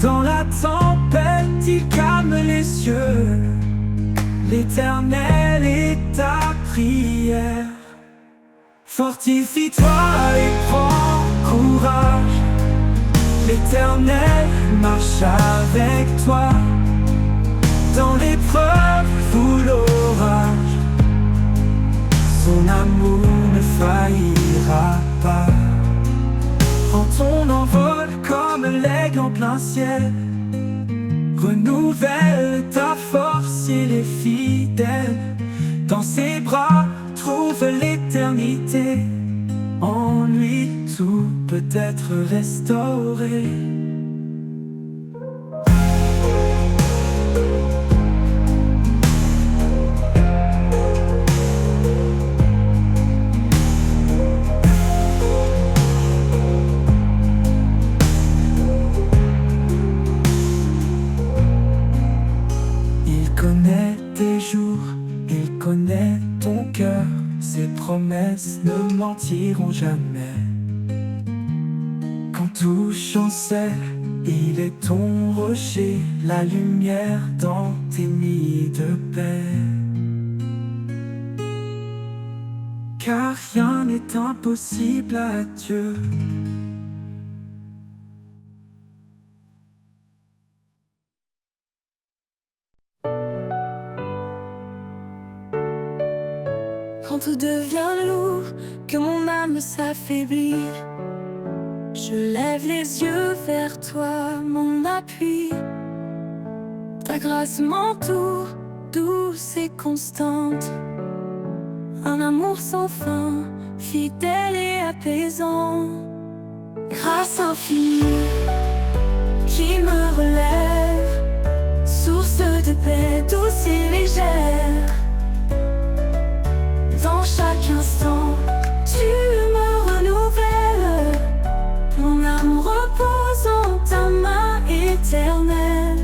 Dans la tempête, il calme les cieux, l'Éternel est ta prière. Fortifie-toi et prends courage, l'Éternel marche avec toi. Dans l'épreuve ou l'orage, son amour ne faillira pas. Prends ton envol comme l'aigle en plein ciel, renouvelle ta force, il est fidèle. Dans ses bras, trouve l'éternité, en lui tout peut être restauré. Il connaît tes jours, il connaît ton cœur, ses promesses ne mentiront jamais. Quand tout chancelle, il est ton rocher, la lumière dans tes nuits de paix. Car rien n'est impossible à Dieu. Quand tout devient lourd, que mon âme s'affaiblit, je lève les yeux vers toi, mon appui. Ta grâce m'entoure, douce et constante. Un amour sans fin, fidèle et apaisant. Grâce infinie qui me relève, source de paix douce et légère. Dans chaque instant, tu me renouvelles. Mon âme repose en ta main éternelle.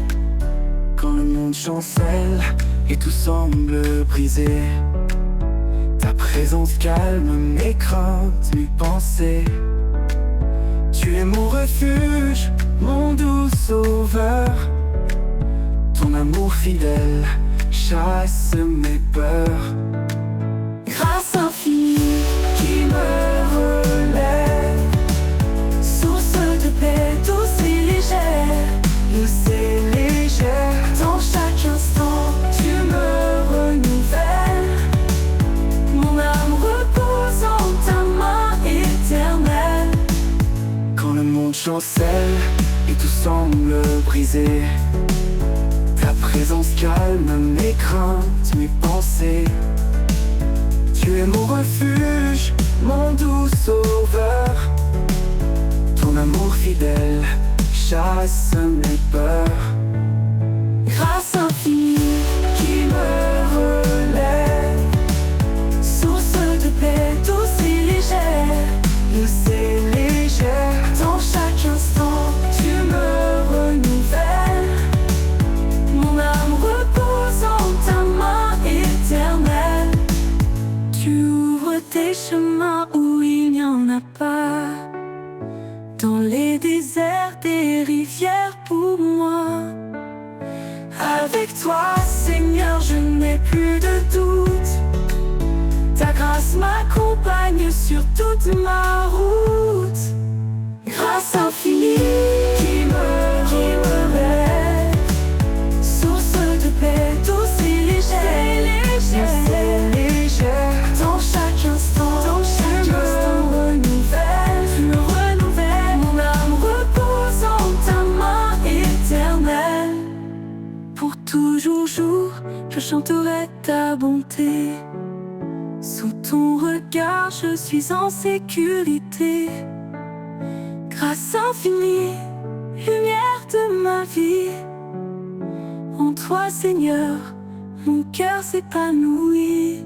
Quand le monde chancelle et tout semble brisé, ta présence calme mes craintes, mes pensées. Tu es mon refuge, mon doux sauveur. Ton amour fidèle chasse mes peurs. Grâce infinie qui me relève, source de paix douce et légère. Douce et légère. Dans chaque instant, tu me renouvelles. Mon âme repose en ta main éternelle. Quand le monde chancelle et tout semble brisé, ta présence calme mes craintes, mes pensées. Tu es mon refuge, mon doux sauveur. Ton amour fidèle chasse mes peurs. Grâce infinie qui me relève, source de paix douce et légère. Douce et légère. Dans chaque instant, tu me renouvelles. Mon âme repose en ta main éternelle. Tu ouvres tes chemins où il n'y en a pas. Dans les déserts, des rivières pour moi. Avec toi, Seigneur, je n'ai plus de doute. Ta grâce m'accompagne sur toute ma route. Grâce infinie qui me relève, source de paix douce et légère. Dans chaque instant, tu me renouvelles. Mon âme repose en ta main éternelle. Pour toujours jour, je chanterai ta bonté. Sous ton regard, je suis en sécurité. Grâce infinie, lumière de ma vie. En toi, Seigneur, mon cœur s'épanouit.